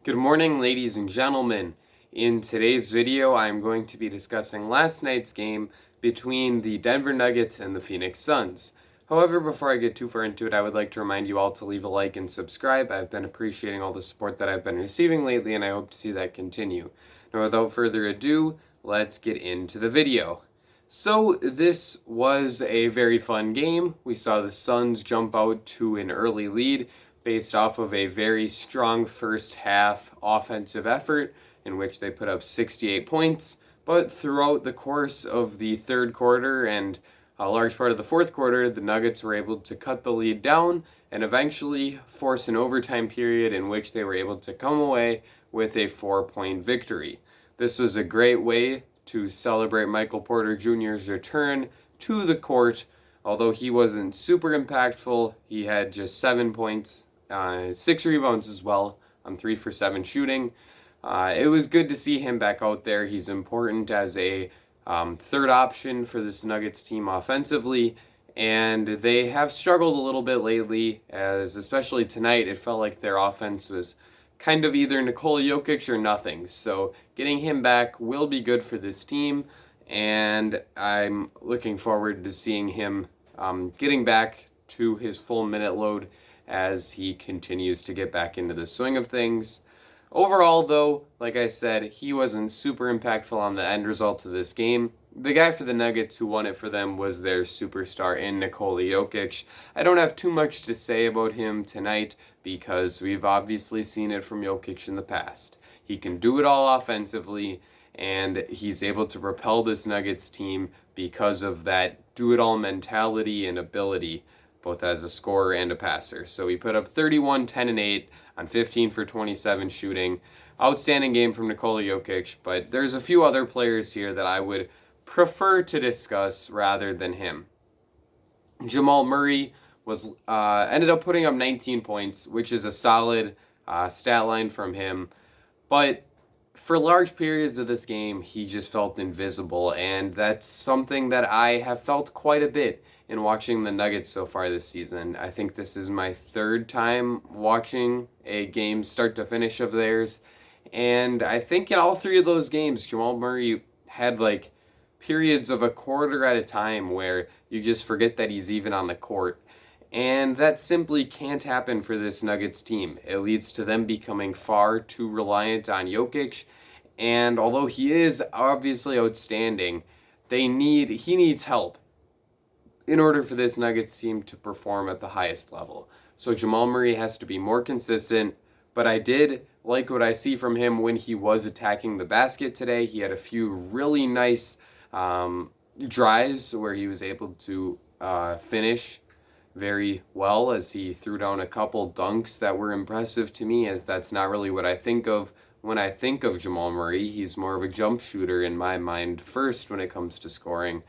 Good morning, ladies and gentlemen. In today's video, I'm going to be discussing last night's game between the Denver Nuggets and the Phoenix Suns. However, before I get too far into it, I would like to remind you all to leave a like and subscribe. I've been appreciating all the support that I've been receiving lately, and I hope to see that continue. Now, without further ado, let's get into the video. So, this was a very fun game. We saw the Suns jump out to an early lead based off of a very strong first half offensive effort in which they put up 68 points. But throughout the course of the third quarter and a large part of the fourth quarter, the Nuggets were able to cut the lead down and eventually force an overtime period in which they were able to come away with a 4-point victory. This was a great way to celebrate Michael Porter Jr.'s return to the court. Although he wasn't super impactful, he had just 7 points, 6 rebounds as well on 3 for 7 shooting. It was good to see him back out there. He's important as a third option for this Nuggets team offensively, and they have struggled a little bit lately, as especially tonight it felt like their offense was kind of either Nikola Jokic or nothing. So getting him back will be good for this team, and I'm looking forward to seeing him getting back to his full minute load as he continues to get back into the swing of things. Overall, though, like I said, he wasn't super impactful on the end result of this game. The guy for the Nuggets who won it for them was their superstar in Nikola Jokic. I don't have too much to say about him tonight because we've obviously seen it from Jokic in the past. He can do it all offensively, and he's able to propel this Nuggets team because of that do-it-all mentality and ability, both as a scorer and a passer. So he put up 31, 10, and 8 on 15 for 27 shooting. Outstanding game from Nikola Jokic, but there's a few other players here that I would prefer to discuss rather than him. Jamal Murray was ended up putting up 19 points, which is a solid stat line from him, but for large periods of this game, he just felt invisible, and that's something that I have felt quite a bit in watching the Nuggets so far this season. I think this is my third time watching a game start to finish of theirs, and I think in all three of those games, Jamal Murray had like periods of a quarter at a time where you just forget that he's even on the court. And that simply can't happen for this Nuggets team. It leads to them becoming far too reliant on Jokic. And although he is obviously outstanding, he needs help in order for this Nuggets team to perform at the highest level. So Jamal Murray has to be more consistent, but I did like what I see from him when he was attacking the basket today. He had a few really nice drives where he was able to finish very well, as he threw down a couple dunks that were impressive to me, as that's not really what I think of when I think of Jamal Murray. He's more of a jump shooter in my mind first when it comes to scoring.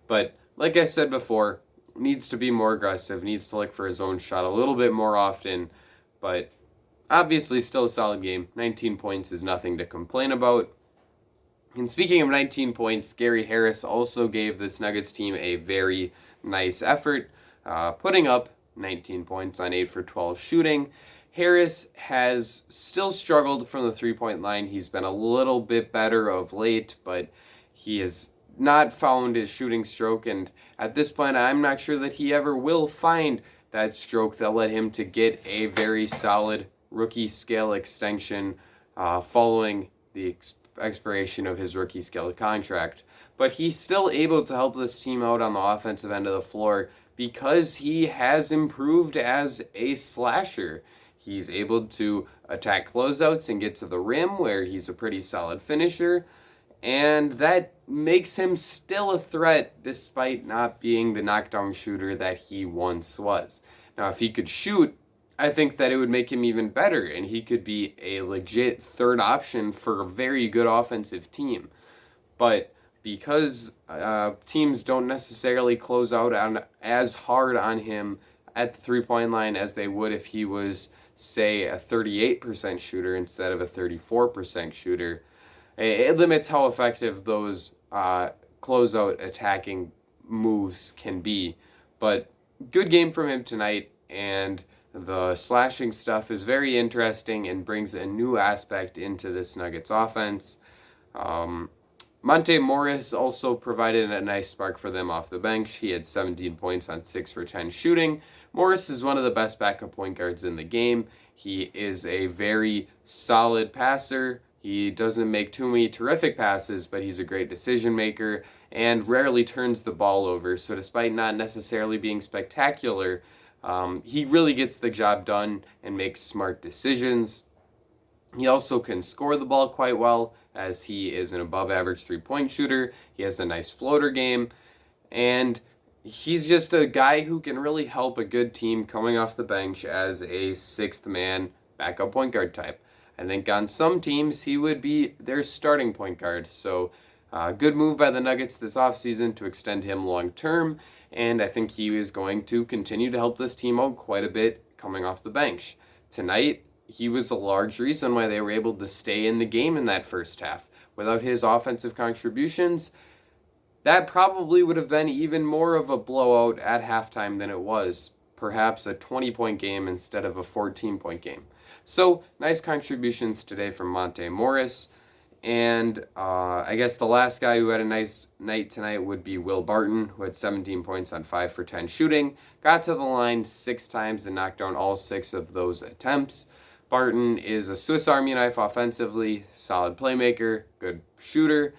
But like I said before, needs to be more aggressive, needs to look for his own shot a little bit more often, but obviously still a solid game. 19 points is nothing to complain about. And speaking of 19 points, Gary Harris also gave this Nuggets team a very nice effort, putting up 19 points on 8 for 12 shooting. Harris has still struggled from the three-point line. He's been a little bit better of late, but he has not found his shooting stroke, and at this point I'm not sure that he ever will find that stroke that led him to get a very solid rookie scale extension following the expiration of his rookie scale contract. But he's still able to help this team out on the offensive end of the floor because he has improved as a slasher. He's able to attack closeouts and get to the rim, where he's a pretty solid finisher, and that makes him still a threat despite not being the knockdown shooter that he once was. Now, if he could shoot, I think that it would make him even better, and he could be a legit third option for a very good offensive team. But because teams don't necessarily close out on as hard on him at the three-point line as they would if he was, say, a 38% shooter instead of a 34% shooter, it limits how effective those closeout attacking moves can be. But good game from him tonight, and The slashing stuff is very interesting and brings a new aspect into this Nuggets offense. Monte Morris also provided a nice spark for them off the bench. He had 17 points on 6 for 10 shooting. Morris is one of the best backup point guards in the game. He is a very solid passer. He doesn't make too many terrific passes, but he's a great decision maker and rarely turns the ball over. So despite not necessarily being spectacular, he really gets the job done and makes smart decisions. He also can score the ball quite well, as he is an above-average three-point shooter. He has a nice floater game, and he's just a guy who can really help a good team coming off the bench as a sixth-man backup point guard type. I think on some teams he would be their starting point guard, so good move by the Nuggets this offseason to extend him long-term, and I think he is going to continue to help this team out quite a bit coming off the bench. Tonight, he was a large reason why they were able to stay in the game in that first half. Without his offensive contributions, that probably would have been even more of a blowout at halftime than it was. Perhaps a 20-point game instead of a 14-point game. So, nice contributions today from Monte Morris. And I guess the last guy who had a nice night tonight would be Will Barton, who had 17 points on 5 for 10 shooting. Got to the line 6 times and knocked down all 6 of those attempts. Barton is a Swiss Army knife offensively, solid playmaker, good shooter,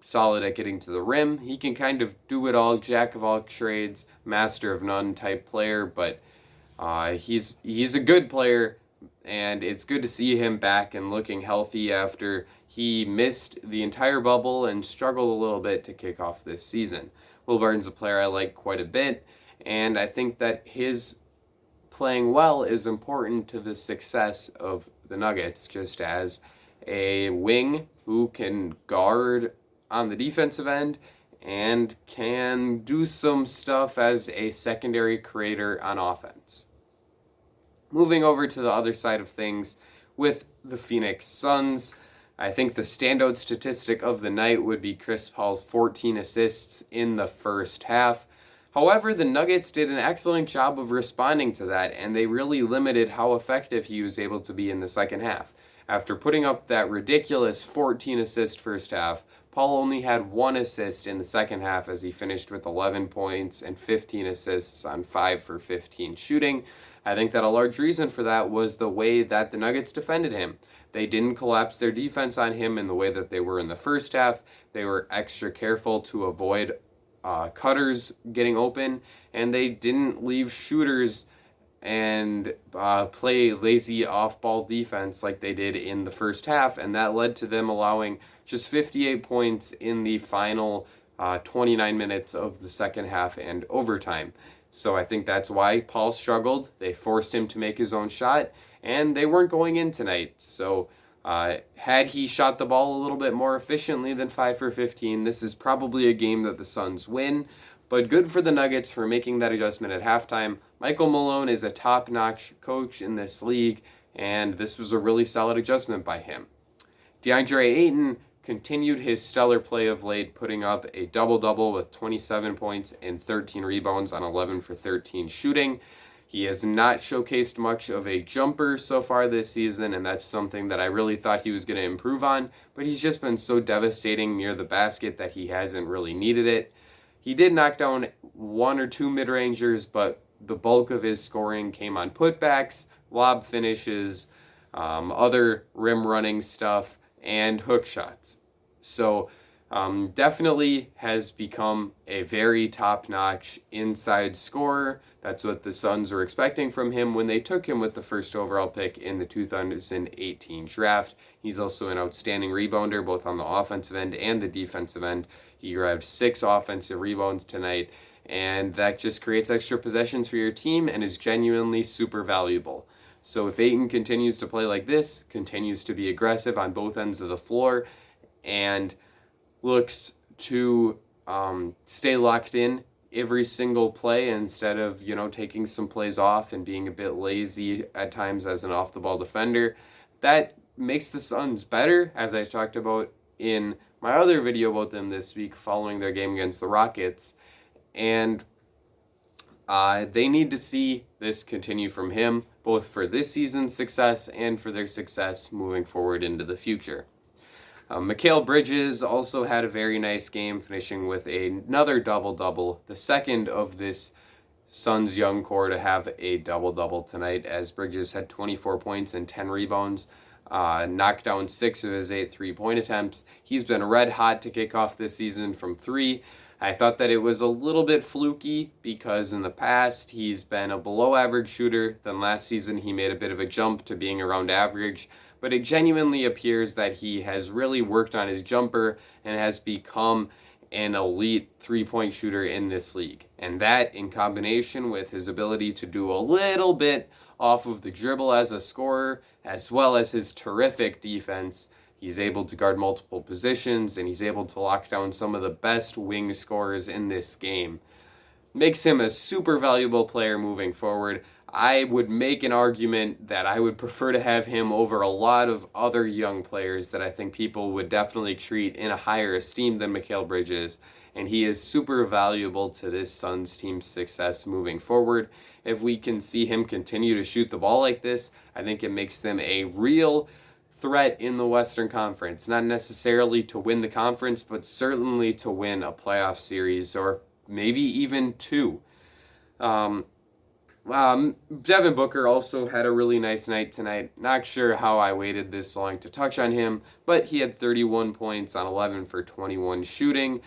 solid at getting to the rim. He can kind of do it all, jack of all trades, master of none type player, but he's a good player, and it's good to see him back and looking healthy after he missed the entire bubble and struggled a little bit to kick off this season. Will Barton's a player I like quite a bit, and I think that his playing well is important to the success of the Nuggets, just as a wing who can guard on the defensive end and can do some stuff as a secondary creator on offense. Moving over to the other side of things with the Phoenix Suns, I think the standout statistic of the night would be Chris Paul's 14 assists in the first half. However, the Nuggets did an excellent job of responding to that, and they really limited how effective he was able to be in the second half. After putting up that ridiculous 14 assist first half, Paul only had 1 assist in the second half as he finished with 11 points and 15 assists on 5 for 15 shooting. I think that a large reason for that was the way that the Nuggets defended him. They didn't collapse their defense on him in the way that they were in the first half. They were extra careful to avoid cutters getting open, and they didn't leave shooters and play lazy off-ball defense like they did in the first half, and that led to them allowing just 58 points in the final 29 minutes of the second half and overtime. So I think that's why Paul struggled. They forced him to make his own shot, and they weren't going in tonight. So had he shot the ball a little bit more efficiently than 5 for 15, this is probably a game that the Suns win. But good for the Nuggets for making that adjustment at halftime. Michael Malone is a top-notch coach in this league, and this was a really solid adjustment by him. DeAndre Ayton continued his stellar play of late, putting up a double-double with 27 points and 13 rebounds on 11 for 13 shooting. He has not showcased much of a jumper so far this season, and that's something that I really thought he was going to improve on, but he's just been so devastating near the basket that he hasn't really needed it. He did knock down 1 or 2 mid-rangers, but the bulk of his scoring came on putbacks, lob finishes, other rim-running stuff, and hook shots. So definitely has become a very top-notch inside scorer. That's what the Suns were expecting from him when they took him with the first overall pick in the 2018 draft. He's also an outstanding rebounder, both on the offensive end and the defensive end. He grabbed 6 offensive rebounds tonight, and that just creates extra possessions for your team and is genuinely super valuable. So if Ayton continues to play like this, continues to be aggressive on both ends of the floor, and looks to stay locked in every single play instead of, taking some plays off and being a bit lazy at times as an off-the-ball defender, that makes the Suns better, as I talked about in my other video about them this week following their game against the Rockets. And They need to see this continue from him, both for this season's success and for their success moving forward into the future. Mikal Bridges also had a very nice game, finishing with another double-double, the second of this Suns young core to have a double-double tonight, as Bridges had 24 points and 10 rebounds, knocked down 6 of his 8 3-point attempts. He's been red hot to kick off this season from 3. I thought that it was a little bit fluky because in the past he's been a below average shooter. Then last season he made a bit of a jump to being around average, but it genuinely appears that he has really worked on his jumper and has become an elite 3-point shooter in this league. And that, in combination with his ability to do a little bit off of the dribble as a scorer, as well as his terrific defense, he's able to guard multiple positions, and he's able to lock down some of the best wing scorers in this game. Makes him a super valuable player moving forward. I would make an argument that I would prefer to have him over a lot of other young players that I think people would definitely treat in a higher esteem than Mikal Bridges, and he is super valuable to this Suns team's success moving forward. If we can see him continue to shoot the ball like this, I think it makes them a real threat in the Western Conference. Not necessarily to win the conference, but certainly to win a playoff series, or maybe even 2. Devin Booker also had a really nice night tonight. Not sure how I waited this long to touch on him, but he had 31 points on 11 for 21 shooting.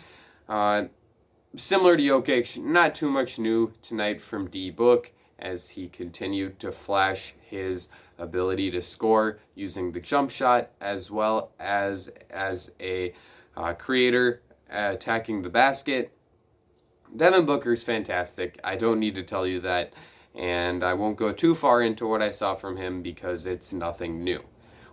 Similar to Jokic, not too much new tonight from D-Book, as he continued to flash his ability to score using the jump shot, as well as a creator attacking the basket. Devin Booker's fantastic. I don't need to tell you that, and I won't go too far into what I saw from him because it's nothing new.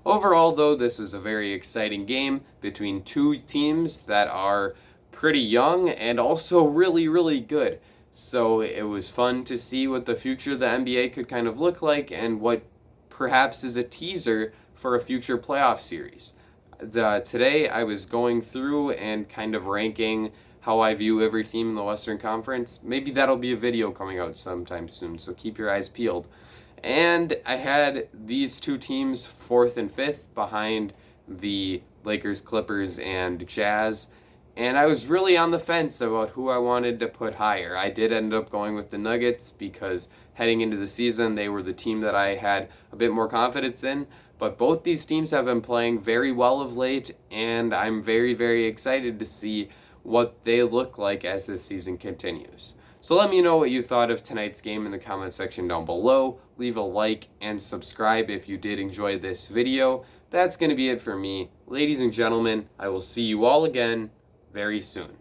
Overall, though, this was a very exciting game between two teams that are pretty young and also really, really good. So it was fun to see what the future of the NBA could kind of look like and what perhaps is a teaser for a future playoff series. Today I was going through and kind of ranking how I view every team in the Western Conference. Maybe that'll be a video coming out sometime soon, so keep your eyes peeled. And I had these two teams 4th and 5th behind the Lakers, Clippers, and Jazz. And I was really on the fence about who I wanted to put higher. I did end up going with the Nuggets because heading into the season, they were the team that I had a bit more confidence in. But both these teams have been playing very well of late, and I'm very, very excited to see what they look like as this season continues. So let me know what you thought of tonight's game in the comment section down below. Leave a like and subscribe if you did enjoy this video. That's going to be it for me. Ladies and gentlemen, I will see you all again very soon.